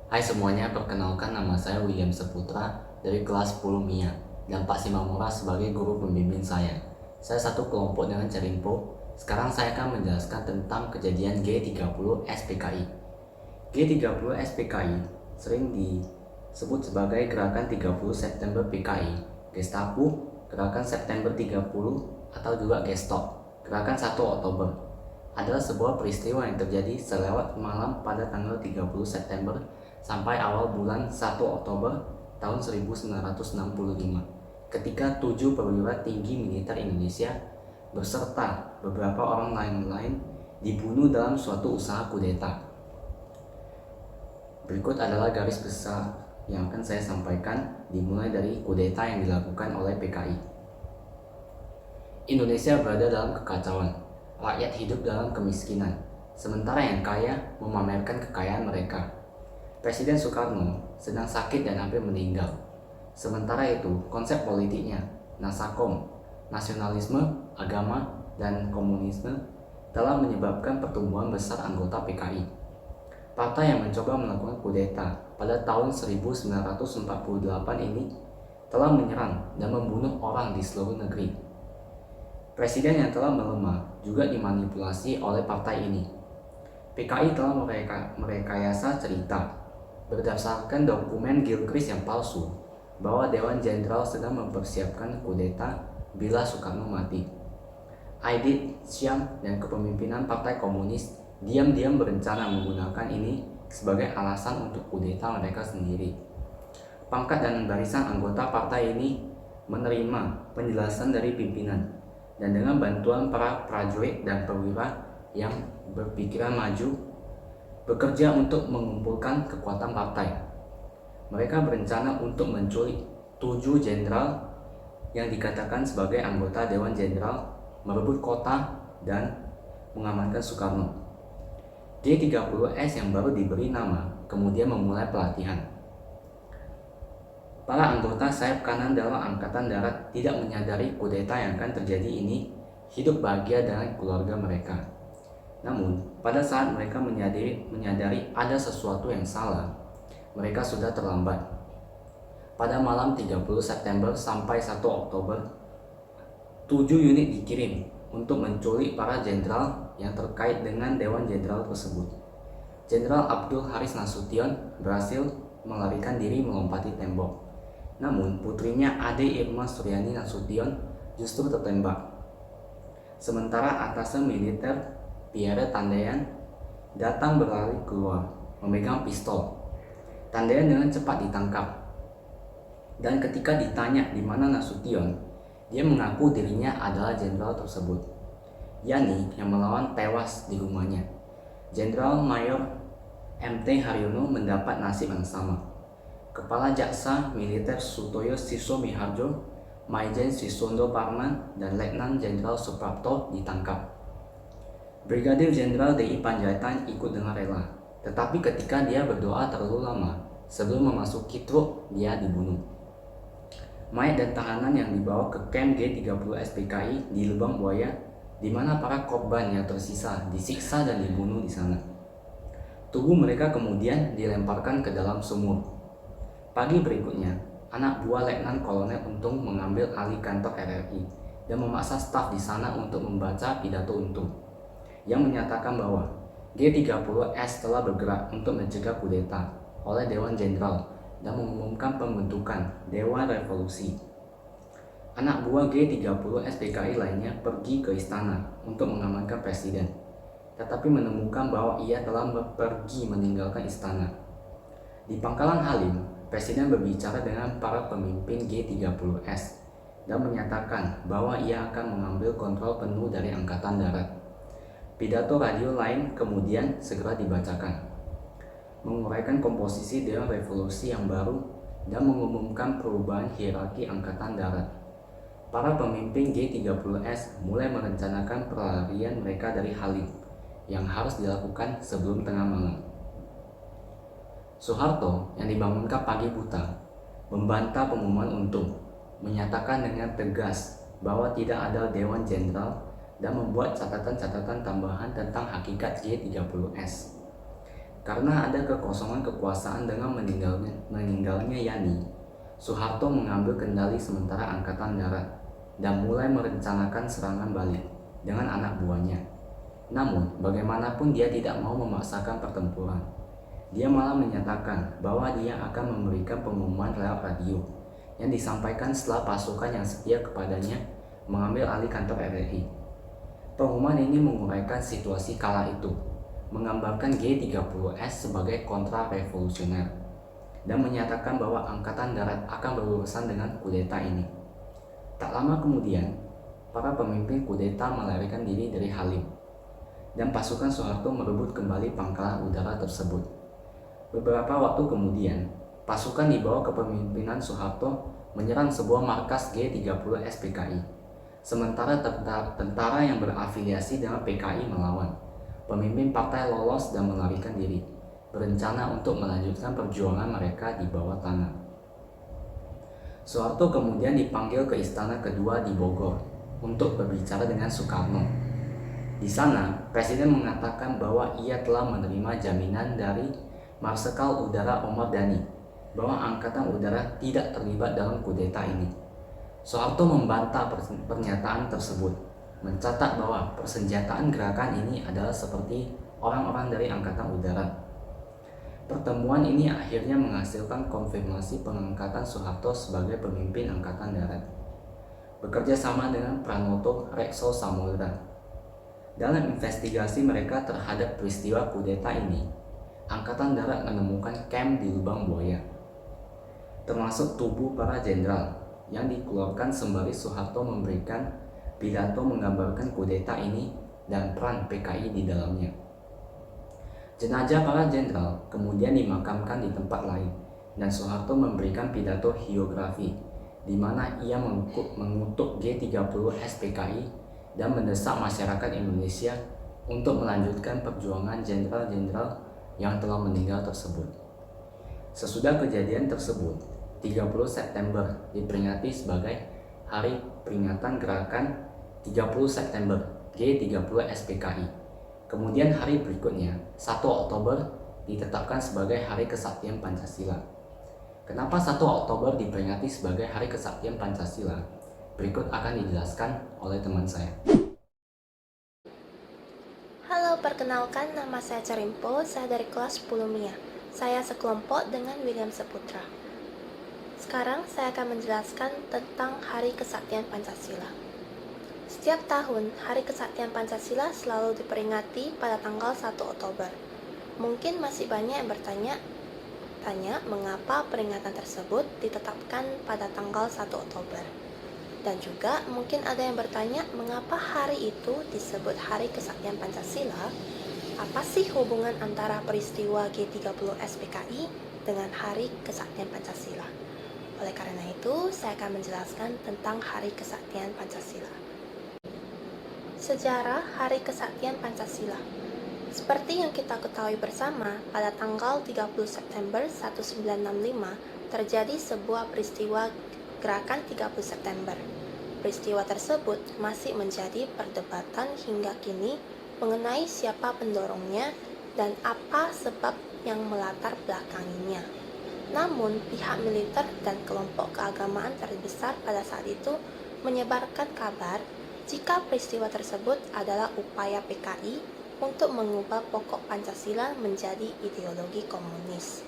Hai semuanya, perkenalkan nama saya William Saputra dari kelas 10 MIA dan Pak Simamura sebagai guru pembimbing saya. Saya satu kelompok dengan Cerimpo. Sekarang saya akan menjelaskan tentang kejadian G30 SPKI. G30 SPKI sering disebut sebagai Gerakan 30 September PKI, Gestapo, Gerakan September 30, atau juga Gestop, Gerakan 1 Oktober. Adalah sebuah peristiwa yang terjadi selewat malam pada tanggal 30 September sampai awal bulan 1 Oktober tahun 1965, ketika 7 perwira tinggi militer Indonesia beserta beberapa orang lain dibunuh dalam suatu usaha kudeta. Berikut adalah garis besar yang akan saya sampaikan, dimulai dari kudeta yang dilakukan oleh PKI. Indonesia berada dalam kekacauan, rakyat hidup dalam kemiskinan, sementara yang kaya memamerkan kekayaan mereka. Presiden Soekarno sedang sakit dan hampir meninggal. Sementara itu, konsep politiknya, Nasakom, nasionalisme, agama, dan komunisme, telah menyebabkan pertumbuhan besar anggota PKI. Partai yang mencoba melakukan kudeta pada tahun 1948 ini telah menyerang dan membunuh orang di seluruh negeri. Presiden yang telah melemah juga dimanipulasi oleh partai ini. PKI telah merekayasa cerita berdasarkan dokumen Gilchrist yang palsu bahwa Dewan Jenderal sedang mempersiapkan kudeta bila Soekarno mati. Aidit, Syam, dan kepemimpinan Partai Komunis diam-diam berencana menggunakan ini sebagai alasan untuk kudeta mereka sendiri. Pangkat dan barisan anggota partai ini menerima penjelasan dari pimpinan, dan dengan bantuan para prajurit dan perwira yang berpikiran maju, bekerja untuk mengumpulkan kekuatan partai. Mereka berencana untuk menculik 7 jenderal yang dikatakan sebagai anggota Dewan Jenderal, merebut kota, dan mengamankan Soekarno. G30S yang baru diberi nama kemudian memulai pelatihan. Para anggota sayap kanan dalam Angkatan Darat tidak menyadari kudeta yang akan terjadi ini hidup bahagia dengan keluarga mereka. Namun, pada saat mereka menyadari ada sesuatu yang salah, mereka sudah terlambat. Pada malam 30 September sampai 1 Oktober, 7 unit dikirim untuk menculik para jenderal yang terkait dengan Dewan Jenderal tersebut. Jenderal Abdul Haris Nasution berhasil melarikan diri melompati tembok. Namun, putrinya Ade Irma Suryani Nasution justru tertembak. Sementara atasnya militer Pierre Tandean datang berlari keluar, memegang pistol. Tandean dengan cepat ditangkap. Dan ketika ditanya di mana Nasution, dia mengaku dirinya adalah jenderal tersebut. Yani yang melawan tewas di rumahnya. Jenderal Mayor MT Haryono mendapat nasib yang sama. Kepala Jaksa Militer Sutoyo Siso Miharjo, Maijen Siswondo Parman, dan Letnan Jenderal Suprapto ditangkap. Brigadir Jenderal DI Panjaitan ikut dengan rela, tetapi ketika dia berdoa terlalu lama sebelum memasuki truk, dia dibunuh. Mayat dan tahanan yang dibawa ke kamp G30 SPKI di Lubang Buaya, di mana para korban yang tersisa disiksa dan dibunuh di sana. Tubuh mereka kemudian dilemparkan ke dalam sumur. Pagi berikutnya, anak buah Letnan Kolonel Untung mengambil alih kantor RRI dan memaksa staf di sana untuk membaca pidato Untung yang menyatakan bahwa G30S telah bergerak untuk mencegah kudeta oleh Dewan Jenderal dan mengumumkan pembentukan Dewan Revolusi. Anak buah G30 SPKI lainnya pergi ke istana untuk mengamankan presiden, tetapi menemukan bahwa ia telah pergi meninggalkan istana. Di Pangkalan Halim, presiden berbicara dengan para pemimpin G30S dan menyatakan bahwa ia akan mengambil kontrol penuh dari Angkatan Darat. Pidato radio lain kemudian segera dibacakan, menguraikan komposisi Dewan Revolusi yang baru dan mengumumkan perubahan hierarki Angkatan Darat. Para pemimpin G30S mulai merencanakan pelarian mereka dari Halim yang harus dilakukan sebelum tengah malam. Soeharto yang dibangunkan pagi buta membantah pengumuman Untung, menyatakan dengan tegas bahwa tidak ada Dewan Jenderal dan membuat catatan-catatan tambahan tentang hakikat G30S. Karena ada kekosongan kekuasaan dengan meninggalnya Yani, Soeharto mengambil kendali sementara Angkatan Darat dan mulai merencanakan serangan balik dengan anak buahnya. Namun, bagaimanapun dia tidak mau memaksakan pertempuran. Dia malah menyatakan bahwa dia akan memberikan pengumuman lewat radio yang disampaikan setelah pasukan yang setia kepadanya mengambil alih kantor RRI. Pengumuman ini menguraikan situasi kala itu, menggambarkan G30S sebagai kontra-revolusioner, dan menyatakan bahwa Angkatan Darat akan berurusan dengan kudeta ini. Tak lama kemudian, para pemimpin kudeta melarikan diri dari Halim, dan pasukan Soeharto merebut kembali pangkalan udara tersebut. Beberapa waktu kemudian, pasukan di bawah kepemimpinan Soeharto menyerang sebuah markas G30S PKI. Sementara tentara yang berafiliasi dengan PKI melawan. Pemimpin partai lolos dan melarikan diri, berencana untuk melanjutkan perjuangan mereka di bawah tanah. Soeharto kemudian dipanggil ke istana kedua di Bogor untuk berbicara dengan Soekarno. Di sana, Presiden mengatakan bahwa ia telah menerima jaminan dari Marsekal Udara Ahmad Dhani bahwa Angkatan Udara tidak terlibat dalam kudeta ini. Soeharto membantah pernyataan tersebut, mencatat bahwa persenjataan gerakan ini adalah seperti orang-orang dari Angkatan Udara. Pertemuan ini akhirnya menghasilkan konfirmasi pengangkatan Soeharto sebagai pemimpin Angkatan Darat, bekerja sama dengan Pranoto Rekso Samudra. Dalam investigasi mereka terhadap peristiwa kudeta ini, Angkatan Darat menemukan camp di Lubang Buaya, termasuk tubuh para jenderal yang dikeluarkan sembari Soeharto memberikan pidato menggambarkan kudeta ini dan peran PKI di dalamnya. Jenazah para jenderal kemudian dimakamkan di tempat lain, dan Soeharto memberikan pidato hiografi di mana ia mengutuk G30S PKI dan mendesak masyarakat Indonesia untuk melanjutkan perjuangan jenderal-jenderal yang telah meninggal tersebut. Sesudah kejadian tersebut, 30 September diperingati sebagai Hari Peringatan Gerakan 30 September G30S PKI. Kemudian hari berikutnya, 1 Oktober ditetapkan sebagai Hari Kesaktian Pancasila. Kenapa 1 Oktober diperingati sebagai Hari Kesaktian Pancasila? Berikut akan dijelaskan oleh teman saya. Halo, perkenalkan nama saya Cerimpo, saya dari kelas 10 MIA. Saya sekelompok dengan William Saputra. Sekarang saya akan menjelaskan tentang Hari Kesaktian Pancasila. Setiap tahun, Hari Kesaktian Pancasila selalu diperingati pada tanggal 1 Oktober. Mungkin masih banyak yang bertanya mengapa peringatan tersebut ditetapkan pada tanggal 1 Oktober. Dan juga mungkin ada yang bertanya mengapa hari itu disebut Hari Kesaktian Pancasila? Apa sih hubungan antara peristiwa G30S PKI dengan Hari Kesaktian Pancasila? Oleh karena itu, saya akan menjelaskan tentang Hari Kesaktian Pancasila. Sejarah Hari Kesaktian Pancasila. Seperti yang kita ketahui bersama, pada tanggal 30 September 1965 terjadi sebuah peristiwa Gerakan 30 September. Peristiwa tersebut masih menjadi perdebatan hingga kini mengenai siapa pendorongnya dan apa sebab yang melatar belakanginya. Namun, pihak militer dan kelompok keagamaan terbesar pada saat itu menyebarkan kabar jika peristiwa tersebut adalah upaya PKI untuk mengubah pokok Pancasila menjadi ideologi komunis.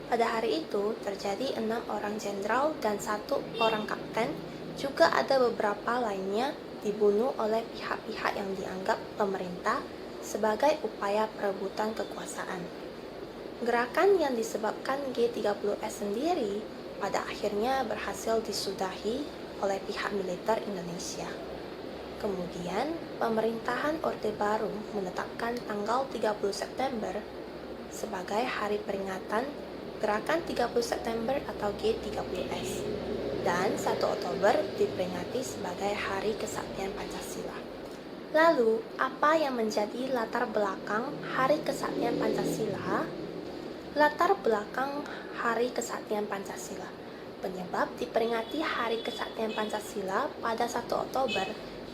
Pada hari itu terjadi 6 orang jenderal dan 1 orang kapten, juga ada beberapa lainnya dibunuh oleh pihak-pihak yang dianggap pemerintah sebagai upaya perebutan kekuasaan. Gerakan yang disebabkan G30S sendiri pada akhirnya berhasil disudahi oleh pihak militer Indonesia. Kemudian, pemerintahan Orde Baru menetapkan tanggal 30 September sebagai hari peringatan Gerakan 30 September atau G30S, dan 1 Oktober diperingati sebagai Hari Kesaktian Pancasila. Lalu, apa yang menjadi latar belakang Hari Kesaktian Pancasila? Latar belakang Hari Kesaktian Pancasila. Penyebab diperingati Hari Kesaktian Pancasila pada 1 Oktober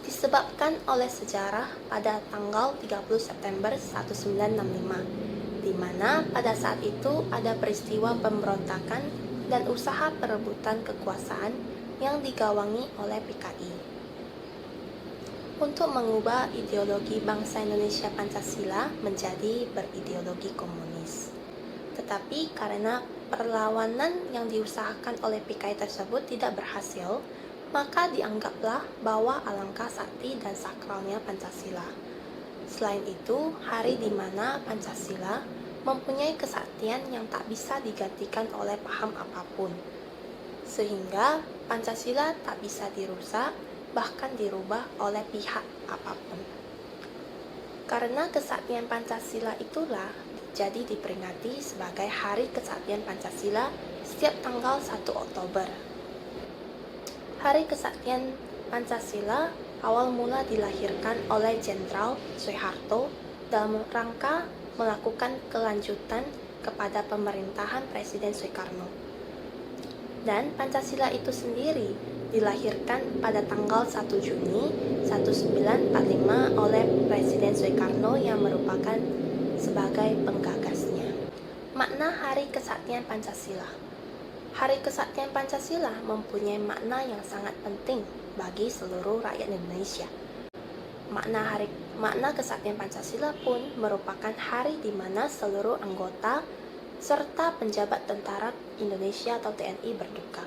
disebabkan oleh sejarah pada tanggal 30 September 1965, di mana pada saat itu ada peristiwa pemberontakan dan usaha perebutan kekuasaan yang digawangi oleh PKI untuk mengubah ideologi bangsa Indonesia Pancasila menjadi berideologi komunis. Tetapi karena perlawanan yang diusahakan oleh PKI tersebut tidak berhasil, maka dianggaplah bahwa alangkah sakti dan sakralnya Pancasila. Selain itu, hari di mana Pancasila mempunyai kesaktian yang tak bisa digantikan oleh paham apapun, sehingga Pancasila tak bisa dirusak, bahkan dirubah oleh pihak apapun. Karena kesaktian Pancasila itulah jadi diperingati sebagai Hari Kesaktian Pancasila setiap tanggal 1 Oktober. Hari Kesaktian Pancasila awal mula dilahirkan oleh Jenderal Soeharto dalam rangka melakukan kelanjutan kepada pemerintahan Presiden Soekarno. Dan Pancasila itu sendiri dilahirkan pada tanggal 1 Juni 1945 oleh Presiden Soekarno yang merupakan sebagai penggagasnya. Makna Hari Kesaktian Pancasila. Hari Kesaktian Pancasila mempunyai makna yang sangat penting bagi seluruh rakyat Indonesia. Makna Kesaktian Pancasila pun merupakan hari di mana seluruh anggota serta penjabat tentara Indonesia atau TNI berduka.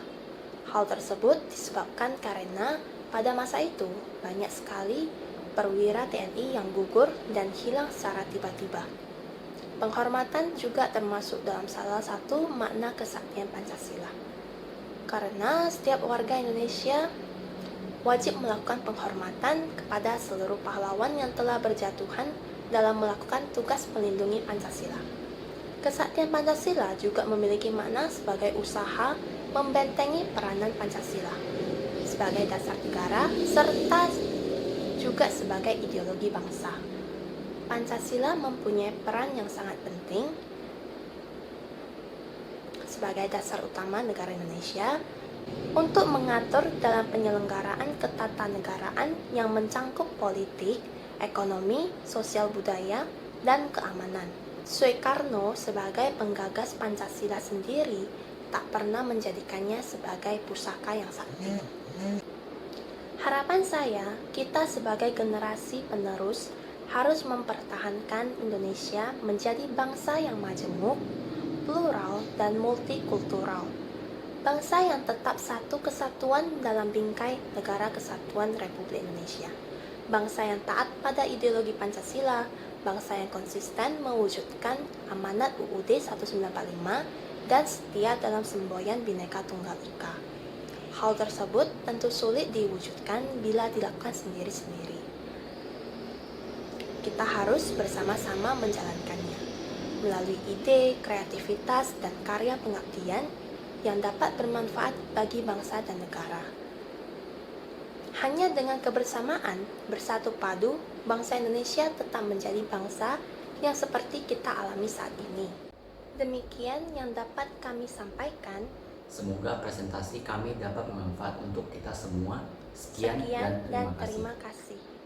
Hal tersebut disebabkan karena pada masa itu banyak sekali perwira TNI yang gugur dan hilang secara tiba-tiba. Penghormatan juga termasuk dalam salah satu makna kesaktian Pancasila. Karena setiap warga Indonesia wajib melakukan penghormatan kepada seluruh pahlawan yang telah berjatuhan dalam melakukan tugas melindungi Pancasila. Kesaktian Pancasila juga memiliki makna sebagai usaha membentengi peranan Pancasila sebagai dasar negara serta juga sebagai ideologi bangsa. Pancasila mempunyai peran yang sangat penting sebagai dasar utama negara Indonesia untuk mengatur dalam penyelenggaraan ketatanegaraan yang mencangkup politik, ekonomi, sosial budaya, dan keamanan. Soekarno sebagai penggagas Pancasila sendiri tak pernah menjadikannya sebagai pusaka yang sakti. Harapan saya, kita sebagai generasi penerus harus mempertahankan Indonesia menjadi bangsa yang majemuk, plural, dan multikultural. Bangsa yang tetap satu kesatuan dalam bingkai Negara Kesatuan Republik Indonesia. Bangsa yang taat pada ideologi Pancasila, bangsa yang konsisten mewujudkan amanat UUD 1945 dan setia dalam semboyan Bhinneka Tunggal Ika. Hal tersebut tentu sulit diwujudkan bila dilakukan sendiri-sendiri. Kita harus bersama-sama menjalankannya melalui ide, kreativitas, dan karya pengabdian yang dapat bermanfaat bagi bangsa dan negara. Hanya dengan kebersamaan, bersatu padu, bangsa Indonesia tetap menjadi bangsa yang seperti kita alami saat ini. Demikian yang dapat kami sampaikan. Semoga presentasi kami dapat bermanfaat untuk kita semua. Sekian dan terima kasih.